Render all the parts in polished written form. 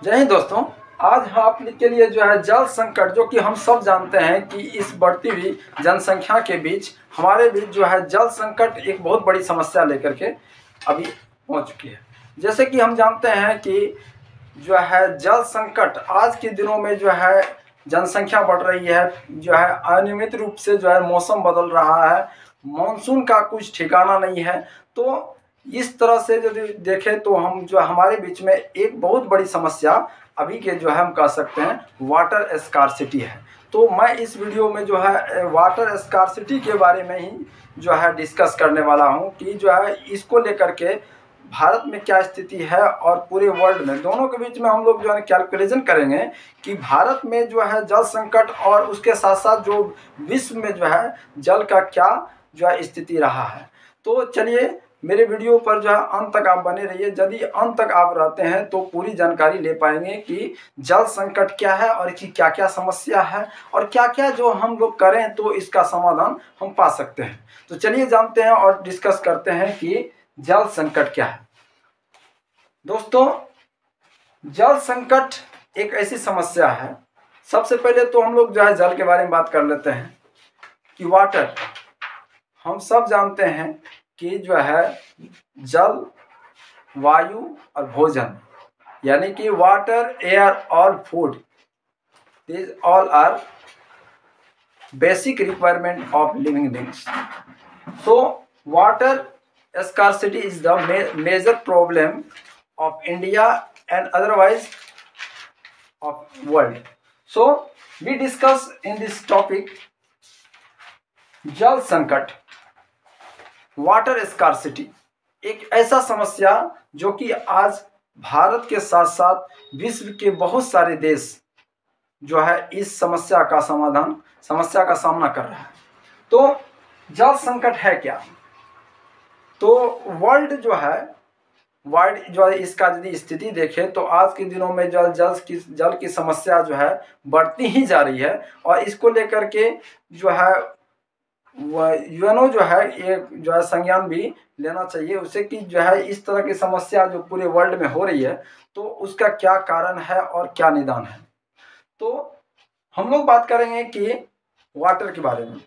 जय हिंद दोस्तों। आज हम आपके लिए जो है जल संकट, जो कि हम सब जानते हैं कि इस बढ़ती हुई जनसंख्या के बीच हमारे बीच जो है जल संकट एक बहुत बड़ी समस्या लेकर के अभी पहुंच चुकी है। जैसे कि हम जानते हैं कि जो है जल संकट आज के दिनों में जो है जनसंख्या बढ़ रही है, जो है अनियमित रूप से जो है मौसम बदल रहा है, मानसून का कुछ ठिकाना नहीं है। तो इस तरह से यदि देखें तो हम जो हमारे बीच में एक बहुत बड़ी समस्या अभी के जो है हम कह सकते हैं वाटर स्कार्सिटी है। तो मैं इस वीडियो में जो है वाटर स्कार्सिटी के बारे में ही जो है डिस्कस करने वाला हूं कि जो है इसको लेकर के भारत में क्या स्थिति है और पूरे वर्ल्ड में, दोनों के बीच में हम लोग जो है कैलकुलेशन करेंगे कि भारत में जो है जल संकट और उसके साथ साथ जो विश्व में जो है जल का क्या जो है स्थिति रहा है। तो चलिए मेरे वीडियो पर जो है अंत तक आप बने रहिए। यदि अंत तक आप रहते हैं तो पूरी जानकारी ले पाएंगे कि जल संकट क्या है और इसकी क्या क्या समस्या है और क्या क्या जो हम लोग करें तो इसका समाधान हम पा सकते हैं। तो चलिए जानते हैं और डिस्कस करते हैं कि जल संकट क्या है। दोस्तों, जल संकट एक ऐसी समस्या है, सबसे पहले तो हम लोग जो है जल के बारे में बात कर लेते हैं कि वाटर, हम सब जानते हैं कि जो है जल, वायु और भोजन, यानी कि वाटर, एयर और food, these all are basic requirement of living beings. So water scarcity is the major problem of India and otherwise of world. So we discuss in this topic जल संकट, वाटर स्कार्सिटी, एक ऐसा समस्या जो कि आज भारत के साथ साथ विश्व के बहुत सारे देश जो है इस समस्या का सामना कर रहा है। तो जल संकट है क्या? तो वर्ल्ड जो है इसका यदि स्थिति देखें तो आज के दिनों में जल की समस्या जो है बढ़ती ही जा रही है और इसको लेकर के जो है यूएनओ जो है ये जो है संज्ञान भी लेना चाहिए उसे कि जो है इस तरह की समस्या जो पूरे वर्ल्ड में हो रही है तो उसका क्या कारण है और क्या निदान है। तो हम लोग बात करेंगे कि वाटर के बारे में।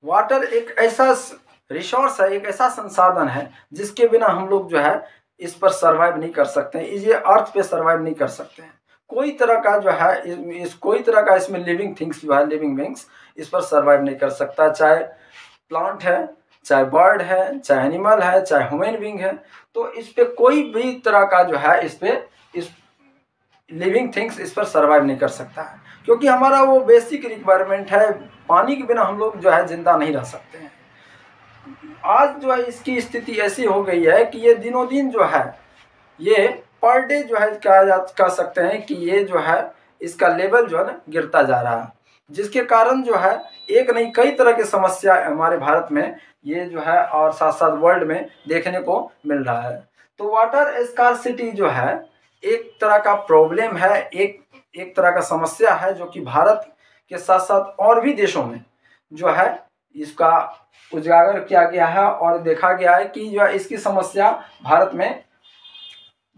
वाटर एक ऐसा रिसोर्स है, एक ऐसा संसाधन है जिसके बिना हम लोग जो है इस पर सर्वाइव नहीं कर सकते हैं, ये अर्थ पे सर्वाइव नहीं कर सकते हैं। कोई तरह का जो है कोई तरह का इसमें लिविंग थिंग्स जो है, लिविंग बींग्स इस पर सर्वाइव नहीं कर सकता, चाहे प्लांट है, चाहे बर्ड है, चाहे एनिमल है, चाहे ह्यूमन बींग है। तो इस पे कोई भी तरह का जो है इस लिविंग थिंग्स इस पर सर्वाइव नहीं कर सकता है, क्योंकि हमारा वो बेसिक रिक्वायरमेंट है। पानी के बिना हम लोग जो है जिंदा नहीं रह सकते हैं। आज जो है इसकी स्थिति ऐसी हो गई है कि ये दिनों दिन जो है ये पर डे जो है कह सकते हैं कि ये जो है इसका लेवल जो है ना गिरता जा रहा है, जिसके कारण जो है एक नहीं कई तरह की समस्या हमारे भारत में ये जो है और साथ साथ वर्ल्ड में देखने को मिल रहा है। तो वाटर स्कार्सिटी जो है एक तरह का प्रॉब्लम है, एक तरह का समस्या है जो कि भारत के साथ साथ और भी देशों में जो है इसका उजागर किया गया है और देखा गया है कि जो है इसकी समस्या भारत में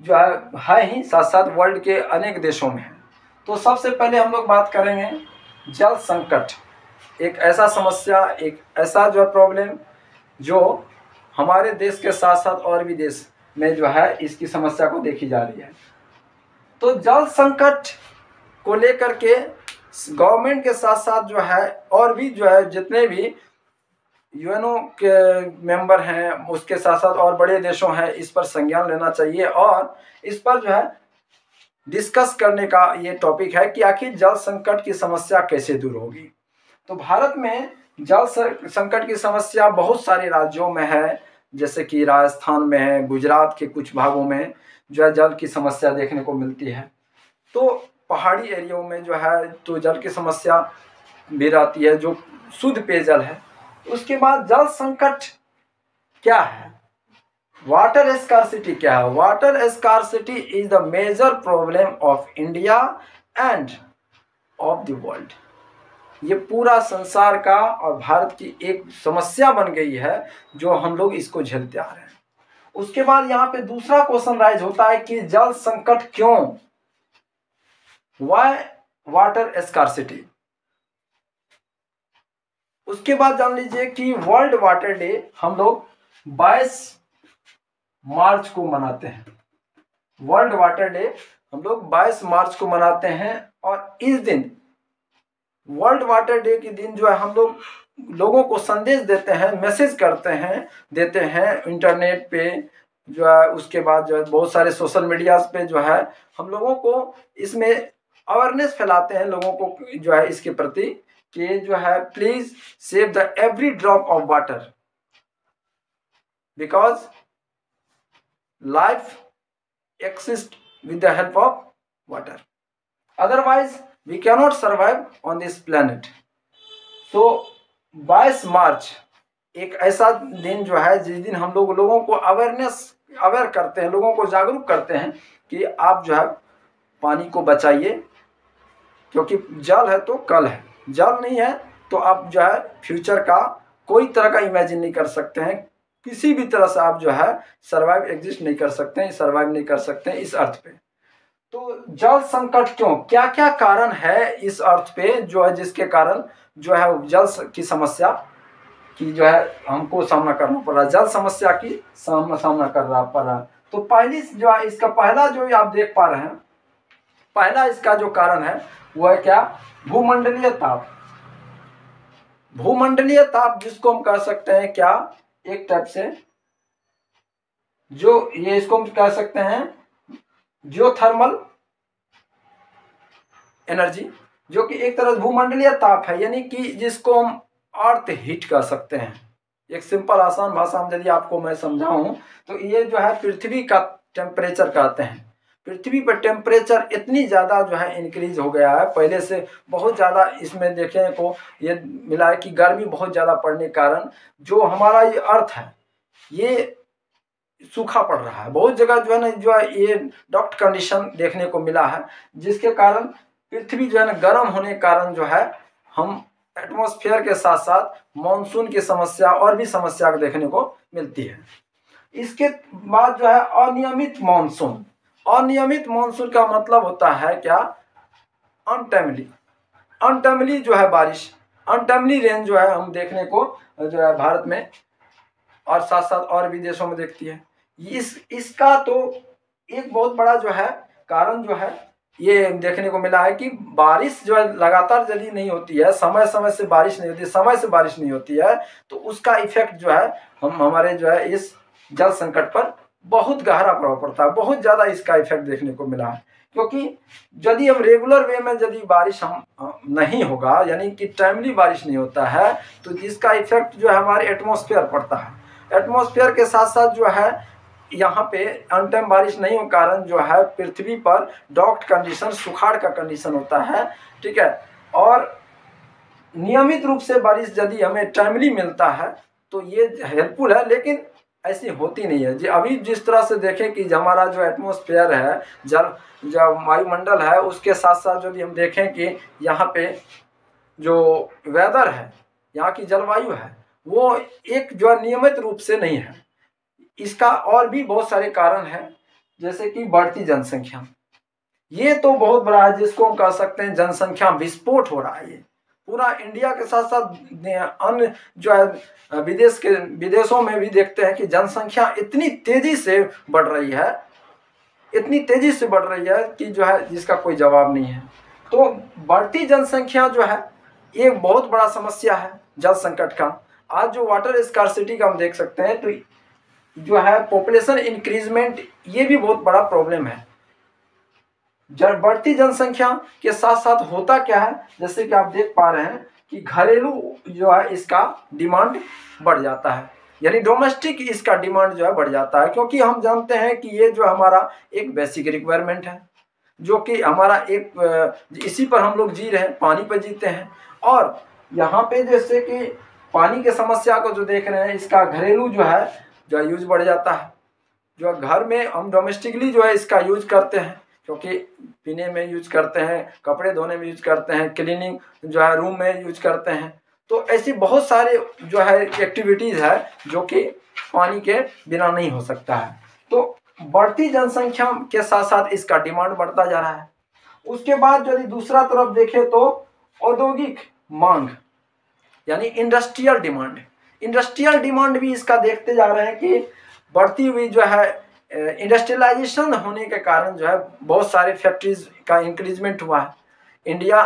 जो है ही, साथ साथ वर्ल्ड के अनेक देशों में है। तो सबसे पहले हम लोग बात करेंगे जल संकट, एक ऐसा समस्या, एक ऐसा जो है प्रॉब्लम जो हमारे देश के साथ साथ और भी देश में जो है इसकी समस्या को देखी जा रही है। तो जल संकट को लेकर के गवर्नमेंट के साथ साथ जो है और भी जो है जितने भी यूएनओ के मेंबर हैं उसके साथ साथ और बड़े देशों हैं इस पर संज्ञान लेना चाहिए और इस पर जो है डिस्कस करने का ये टॉपिक है कि आखिर जल संकट की समस्या कैसे दूर होगी। तो भारत में जल संकट की समस्या बहुत सारे राज्यों में है, जैसे कि राजस्थान में है, गुजरात के कुछ भागों में जो है जल की समस्या देखने को मिलती है। तो पहाड़ी एरियो में जो है तो जल की समस्या भी रहती है जो शुद्ध पेयजल है। उसके बाद जल संकट क्या है, वाटर स्कार्सिटी क्या है? Water scarcity is the major problem of India end of the world. ये पूरा संसार का और भारत की एक समस्या बन गई है जो हम लोग इसको झेलते आ रहे हैं। उसके बाद यहाँ पे दूसरा क्वेश्चन राइज होता है कि जल संकट क्यों, वाई वाटर स्कार्सिटी। उसके बाद जान लीजिए कि वर्ल्ड वाटर डे हम लोग 22 मार्च को मनाते हैं। वर्ल्ड वाटर डे हम लोग 22 मार्च को मनाते हैं और इस दिन वर्ल्ड वाटर डे के दिन जो है हम लोग लोगों को संदेश देते हैं, मैसेज करते हैं, देते हैं इंटरनेट पे जो है, उसके बाद जो है बहुत सारे सोशल मीडियाज पे जो है हम लोगों को इसमें अवेयरनेस फैलाते हैं लोगों को जो है इसके प्रति कि जो है please save the every drop of water because life exist with the help of water, otherwise we cannot survive on this planet. So 22 मार्च एक ऐसा दिन जो है जिस दिन हम लोगों को अवेयर करते हैं, लोगों को जागरूक करते हैं कि आप जो है पानी को बचाइए, क्योंकि जल है तो कल है, जल नहीं है तो आप जो है फ्यूचर का कोई तरह का इमेजिन नहीं कर सकते हैं, किसी भी तरह से आप जो है सर्वाइव एग्जिस्ट नहीं कर सकते हैं, सर्वाइव नहीं कर सकते हैं इस अर्थ पे। तो जल संकट क्यों, क्या क्या कारण है इस अर्थ पे जो है जिसके कारण जो है जल की समस्या की जो है हमको सामना करना पड़ रहा है, जल समस्या की सामना करना पड़ रहा है। तो पहली जो है इसका पहला जो आप देख पा रहे हैं, पहला इसका जो कारण है वो है क्या, भूमंडलीय ताप। भूमंडलीय ताप जिसको हम कह सकते हैं क्या, एक टाइप से जो ये इसको हम कह सकते हैं जियोथर्मल एनर्जी, जो कि एक तरह भूमंडलीय ताप है, यानी कि जिसको हम अर्थ हीट कह सकते हैं। एक सिंपल आसान भाषा में यदि आपको मैं समझाऊं तो ये जो है पृथ्वी का टेम्परेचर कहते हैं। पृथ्वी पर टेम्परेचर इतनी ज़्यादा जो है इंक्रीज हो गया है, पहले से बहुत ज़्यादा इसमें देखने को ये मिला है कि गर्मी बहुत ज़्यादा पड़ने के कारण जो हमारा ये अर्थ है ये सूखा पड़ रहा है। बहुत जगह जो है ना जो है ये डॉक्ट कंडीशन देखने को मिला है, जिसके कारण पृथ्वी जो है ना गर्म होने के कारण जो है हम एटमॉस्फेयर के साथ साथ मानसून की समस्या और भी समस्या देखने को मिलती है। इसके बाद जो है अनियमित मानसून। अनियमित मानसून का मतलब होता है क्या, अनटाइमली जो है बारिश, अनटाइमली रेन जो है हम देखने को जो है भारत में और साथ साथ और भी देशों में देखती है। इसका तो एक बहुत बड़ा जो है कारण जो है ये देखने को मिला है कि बारिश जो है लगातार यदि नहीं होती है, समय समय से बारिश नहीं होती है, समय से बारिश नहीं होती है, तो उसका इफेक्ट जो है हमारे जो है इस जल संकट पर बहुत गहरा प्रभाव पड़ता है। बहुत ज़्यादा इसका इफेक्ट देखने को मिला है, क्योंकि यदि हम रेगुलर वे में यदि बारिश हम नहीं होगा, यानी कि टाइमली बारिश नहीं होता है, तो इसका इफेक्ट जो है हमारे एटमॉस्फेयर पड़ता है। एटमॉस्फेयर के साथ साथ जो है यहाँ पे अनटाइम बारिश नहीं होने कारण जो है पृथ्वी पर डॉक्ट कंडीशन, सुखाड़ का कंडीशन होता है, ठीक है। और नियमित रूप से बारिश यदि हमें टाइमली मिलता है तो ये हेल्पफुल है, लेकिन ऐसी होती नहीं है। जी अभी जिस तरह से देखें कि हमारा जो एटमॉस्फेयर है, जो वायुमंडल है, उसके साथ साथ यदि हम देखें कि यहाँ पे जो वेदर है, यहाँ की जलवायु है, वो एक जो नियमित रूप से नहीं है। इसका और भी बहुत सारे कारण हैं, जैसे कि बढ़ती जनसंख्या। ये तो बहुत बड़ा है, जिसको हम कह सकते हैं जनसंख्या विस्फोट हो रहा है। ये पूरा इंडिया के साथ साथ अन्य जो है विदेशों में भी देखते हैं कि जनसंख्या इतनी तेजी से बढ़ रही है, इतनी तेजी से बढ़ रही है कि जो है जिसका कोई जवाब नहीं है। तो बढ़ती जनसंख्या जो है एक बहुत बड़ा समस्या है जल संकट का। आज जो वाटर स्कार्सिटी का हम देख सकते हैं, तो जो है पॉपुलेशन इंक्रीजमेंट, ये भी बहुत बड़ा प्रॉब्लम है। बढ़ती जनसंख्या के साथ साथ होता क्या है, जैसे कि आप देख पा रहे हैं कि घरेलू जो है इसका डिमांड बढ़ जाता है, यानी डोमेस्टिक इसका डिमांड जो है बढ़ जाता है, क्योंकि हम जानते हैं कि ये जो हमारा एक बेसिक रिक्वायरमेंट है, जो कि हमारा एक इसी पर हम लोग जी रहे हैं, पानी पर जीते हैं। और यहाँ पे जैसे कि पानी के समस्या को जो देख रहे हैं, इसका घरेलू जो है जो यूज बढ़ जाता है। जो घर में हम डोमेस्टिकली जो है इसका यूज करते हैं, क्योंकि पीने में यूज करते हैं, कपड़े धोने में यूज करते हैं, क्लीनिंग जो है रूम में यूज करते हैं। तो ऐसी बहुत सारे जो है एक्टिविटीज़ है जो कि पानी के बिना नहीं हो सकता है। तो बढ़ती जनसंख्या के साथ साथ इसका डिमांड बढ़ता जा रहा है। उसके बाद यदि दूसरा तरफ देखें तो औद्योगिक मांग यानी इंडस्ट्रियल डिमांड भी इसका देखते जा रहे हैं कि बढ़ती हुई जो है इंडस्ट्रियलाइजेशन होने के कारण जो है बहुत सारे फैक्ट्रीज का इंक्रीजमेंट हुआ है। इंडिया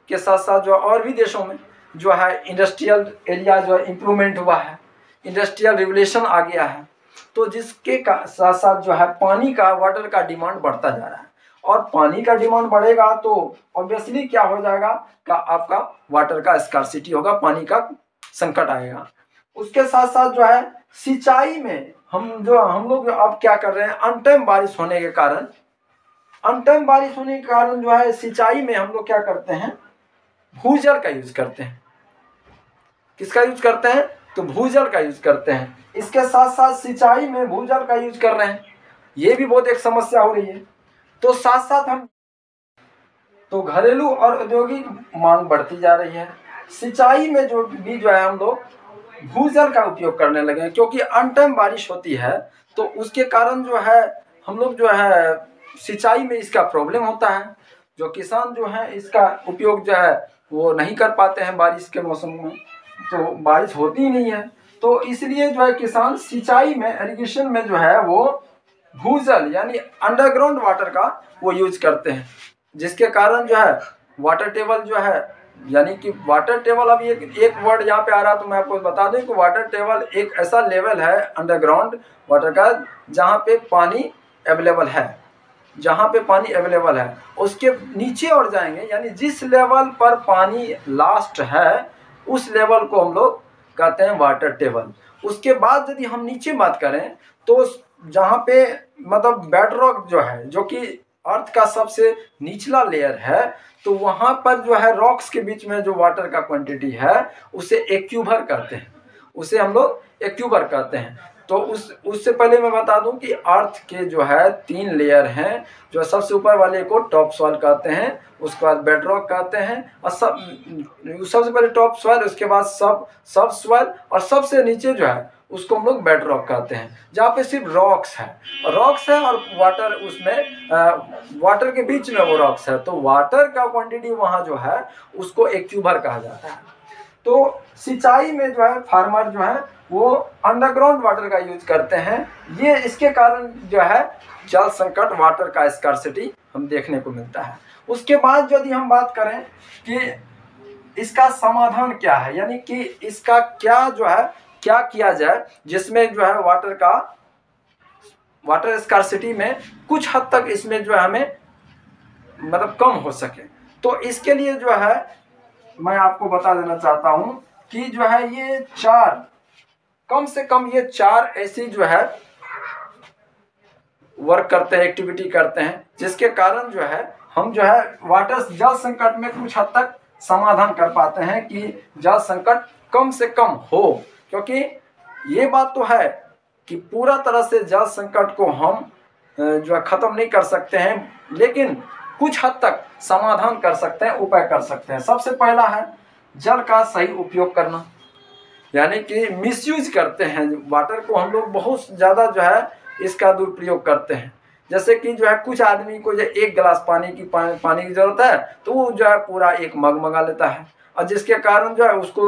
के साथ साथ जो और भी देशों में जो है इंडस्ट्रियल एरिया जो है इम्प्रूवमेंट हुआ है, इंडस्ट्रियल रिवोल्यूशन आ गया है। तो जिसके साथ साथ जो है पानी का, वाटर का डिमांड बढ़ता जा रहा है। और पानी का डिमांड बढ़ेगा तो ऑब्वियसली क्या हो जाएगा का आपका वाटर का स्कार्सिटी होगा, पानी का संकट आएगा। उसके साथ साथ जो है सिंचाई में हम लोग अब क्या कर रहे हैं, अनटाइम बारिश होने के कारण जो है सिंचाई में हम लोग क्या करते हैं, भूजल का यूज करते हैं। किसका यूज करते हैं? तो भूजल का यूज करते हैं। इसके साथ साथ सिंचाई में भूजल का यूज कर रहे हैं, ये भी बहुत एक समस्या हो रही है। तो साथ साथ हम तो घरेलू और औद्योगिक मांग बढ़ती जा रही है। सिंचाई में जो है हम लोग भूजल का उपयोग करने लगे हैं, क्योंकि अनटाइम बारिश होती है तो उसके कारण जो है हम लोग जो है सिंचाई में इसका प्रॉब्लम होता है। जो किसान जो है इसका उपयोग जो है वो नहीं कर पाते हैं बारिश के मौसम में, तो बारिश होती ही नहीं है। तो इसलिए जो है किसान सिंचाई में, इरिगेशन में जो है वो भूजल यानी अंडरग्राउंड वाटर का वो यूज करते हैं, जिसके कारण जो है वाटर टेबल जो है, यानी कि वाटर टेबल, अब एक वर्ड यहाँ पे आ रहा है तो मैं आपको बता दूं कि वाटर टेबल एक ऐसा लेवल है अंडरग्राउंड वाटर का जहाँ पे पानी अवेलेबल है, उसके नीचे और जाएंगे, यानी जिस लेवल पर पानी लास्ट है उस लेवल को हम लोग कहते हैं वाटर टेबल। उसके बाद यदि हम नीचे बात करें तो जहाँ पे मतलब बेडरॉक जो है, जो कि अर्थ का सबसे निचला लेयर है, तो वहाँ पर जो है रॉक्स के बीच में जो वाटर का क्वांटिटी है उसे एक्यूबर कहते हैं, उसे हम लोग एक्यूबर कहते हैं। तो उससे पहले मैं बता दूं कि अर्थ के जो है 3 लेयर हैं। जो सबसे ऊपर वाले को टॉप सॉइल कहते हैं, उसके बाद बेडरॉक कहते हैं, और सबसे पहले टॉप सॉइल, उसके बाद सब सॉइल, और सबसे नीचे जो है उसको हम लोग बेडरॉक कहते हैं, जहाँ पे सिर्फ रॉक्स है और वाटर, उसमें वाटर के बीच में वो रॉक्स है। तो वाटर का क्वांटिटी वहाँ जो है उसको एक्यूबर कहा जाता है। तो सिंचाई में जो है फार्मर जो है वो अंडरग्राउंड वाटर का यूज करते हैं। ये इसके कारण जो है जल संकट, वाटर का स्कार्सिटी हम देखने को मिलता है। उसके बाद यदि हम बात करें कि इसका समाधान क्या है, यानी कि इसका क्या किया जाए जिसमें जो है वाटर स्कार्सिटी में कुछ हद तक इसमें जो है हमें मतलब कम हो सके। तो इसके लिए जो है मैं आपको बता देना चाहता हूं कि जो है ये कम से कम ये 4 ऐसी जो है वर्क करते हैं, एक्टिविटी करते हैं, जिसके कारण जो है हम जो है जल संकट में कुछ हद तक समाधान कर पाते हैं कि जल संकट कम से कम हो। क्योंकि ये बात तो है कि पूरा तरह से जल संकट को हम जो है ख़त्म नहीं कर सकते हैं, लेकिन कुछ हद तक समाधान कर सकते हैं, उपाय कर सकते हैं। सबसे पहला है जल का सही उपयोग करना, यानी कि मिसयूज करते हैं वाटर को हम लोग, बहुत ज़्यादा जो है इसका दुरुपयोग करते हैं। जैसे कि जो है कुछ आदमी को जो 1 गिलास पानी की ज़रूरत है तो वो जो है पूरा 1 मग मंगा लेता है, और जिसके कारण जो है उसको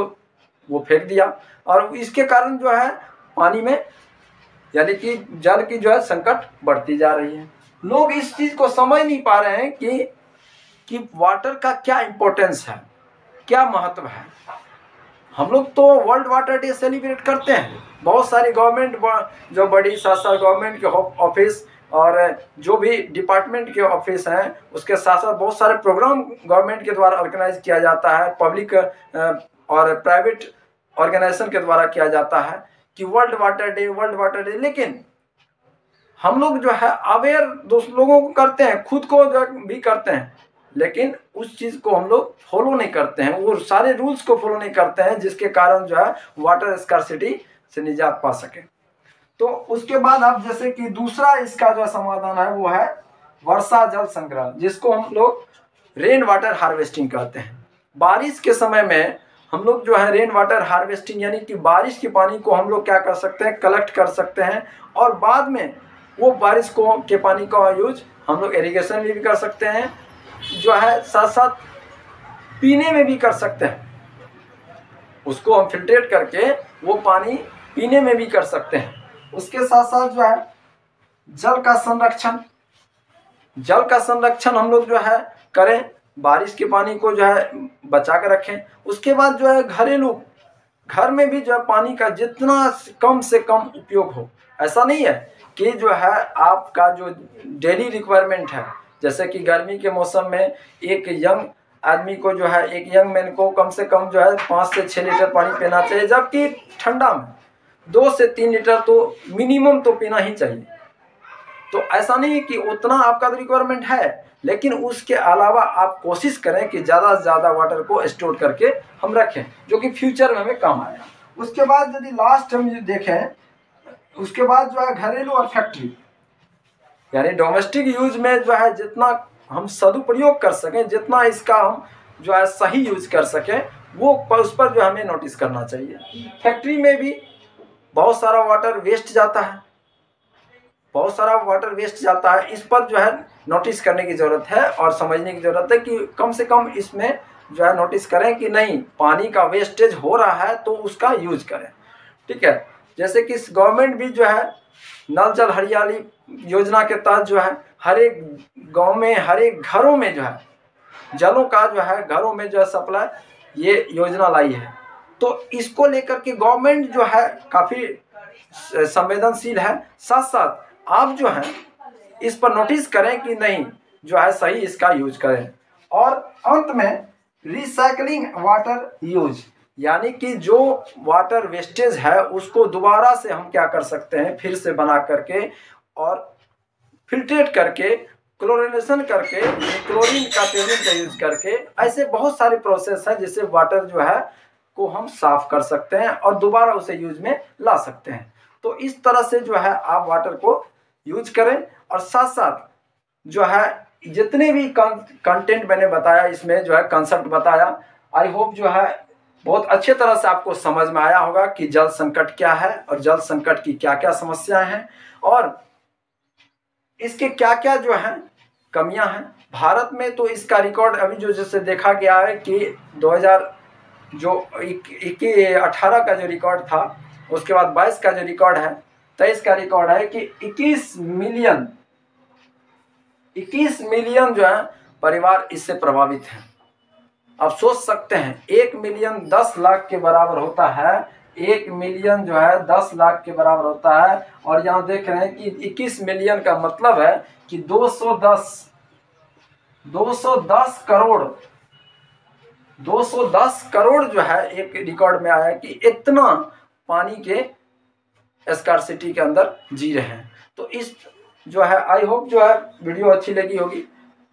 वो फेंक दिया, और इसके कारण जो है पानी में यानी कि जल की जो है संकट बढ़ती जा रही है। लोग इस चीज़ को समझ नहीं पा रहे हैं कि वाटर का क्या इम्पोर्टेंस है, क्या महत्व है। हम लोग तो वर्ल्ड वाटर डे सेलिब्रेट करते हैं, बहुत सारी गवर्नमेंट जो बड़ी साथ गवर्नमेंट के ऑफिस और जो भी डिपार्टमेंट के ऑफिस हैं उसके साथ साथ बहुत सारे प्रोग्राम गवर्नमेंट के द्वारा ऑर्गेनाइज किया जाता है, पब्लिक और प्राइवेट ऑर्गेनाइजेशन के द्वारा किया जाता है कि वर्ल्ड वाटर डे। लेकिन हम लोग जो है अवेयर लोगों को करते हैं, खुद को जो भी करते हैं, लेकिन उस चीज़ को हम लोग फॉलो नहीं करते हैं, वो सारे रूल्स को फॉलो नहीं करते हैं, जिसके कारण जो है वाटर स्कार्सिटी से निजात पा सके। तो उसके बाद अब जैसे कि दूसरा इसका जो समाधान है वो है वर्षा जल संग्रह, जिसको हम लोग रेन वाटर हार्वेस्टिंग कहते हैं। बारिश के समय में हम लोग जो है रेन वाटर हार्वेस्टिंग यानी कि बारिश के पानी को हम लोग क्या कर सकते हैं, कलेक्ट कर सकते हैं और बाद में वो बारिश के पानी का यूज हम लोग इरिगेशन में भी कर सकते हैं, जो है साथ साथ पीने में भी कर सकते हैं। उसको हम फिल्ट्रेट करके वो पानी पीने में भी कर सकते हैं। उसके साथ साथ जो है जल का संरक्षण हम लोग जो है करें, बारिश के पानी को जो है बचा कर रखें। उसके बाद जो है घरेलू घर में भी जो है पानी का जितना कम से कम उपयोग हो। ऐसा नहीं है कि जो है आपका जो डेली रिक्वायरमेंट है, जैसे कि गर्मी के मौसम में एक यंग आदमी को जो है, एक यंग मैन को कम से कम जो है 5 से 6 लीटर पानी पीना चाहिए, जबकि ठंडा में 2 से 3 लीटर तो मिनिमम तो पीना ही चाहिए। तो ऐसा नहीं है कि उतना आपका तो रिक्वायरमेंट है, लेकिन उसके अलावा आप कोशिश करें कि ज़्यादा से ज़्यादा वाटर को स्टोर करके हम रखें, जो कि फ्यूचर में हमें काम आएगा। उसके बाद यदि लास्ट हम देखें, उसके बाद जो है घरेलू और फैक्ट्री यानी डोमेस्टिक यूज में जो है जितना हम सदुपयोग कर सकें, जितना इसका हम जो है सही यूज कर सकें, वो उस पर जो हमें नोटिस करना चाहिए। फैक्ट्री में भी बहुत सारा वाटर वेस्ट जाता है, इस पर जो है नोटिस करने की ज़रूरत है और समझने की ज़रूरत है कि कम से कम इसमें जो है नोटिस करें कि नहीं, पानी का वेस्टेज हो रहा है तो उसका यूज करें। ठीक है, जैसे कि गवर्नमेंट भी जो है नल जल हरियाली योजना के तहत जो है हर एक गांव में, हर एक घरों में जो है जलों का जो है घरों में जो है सप्लाई ये योजना लाई है। तो इसको लेकर के गवर्नमेंट जो है काफ़ी संवेदनशील है। साथ साथ आप जो है इस पर नोटिस करें कि नहीं, जो है सही इसका यूज करें। और अंत में रिसाइकलिंग वाटर यूज, यानी कि जो वाटर वेस्टेज है उसको दोबारा से हम क्या कर सकते हैं, फिर से बना करके और फिल्ट्रेट करके, क्लोरिनेशन करके, क्लोरीन का ट्रीटमेंट का यूज करके, ऐसे बहुत सारे प्रोसेस हैं जिससे वाटर जो है को हम साफ कर सकते हैं और दोबारा उसे यूज में ला सकते हैं। तो इस तरह से जो है आप वाटर को यूज करें और साथ साथ जो है जितने भी कंटेंट मैंने बताया, इसमें जो है कंसेप्ट बताया, आई होप जो है बहुत अच्छे तरह से आपको समझ में आया होगा कि जल संकट क्या है और जल संकट की क्या क्या समस्याएं हैं और इसके क्या क्या जो है कमियां हैं। भारत में तो इसका रिकॉर्ड अभी जो जैसे देखा गया है कि 2018 का जो रिकॉर्ड था, उसके बाद 22 का जो रिकॉर्ड है, 23 का रिकॉर्ड है कि 21 मिलियन जो है परिवार इससे प्रभावित हैं। आप सोच सकते हैं 1 मिलियन 10 लाख के बराबर होता है, 1 मिलियन जो है 10 लाख के बराबर होता है। और यहाँ देख रहे हैं कि 21 मिलियन का मतलब है कि 210 करोड़ जो है एक रिकॉर्ड में आया कि इतना पानी के स्कार्सिटी के अंदर जी रहे हैं। तो इस जो है आई होप जो है वीडियो अच्छी लगी होगी,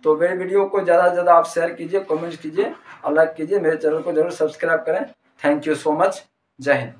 तो मेरे वीडियो को ज़्यादा से ज़्यादा आप शेयर कीजिए, कमेंट कीजिए और लाइक कीजिए। मेरे चैनल को जरूर सब्सक्राइब करें। Thank you so much. जय हिंद।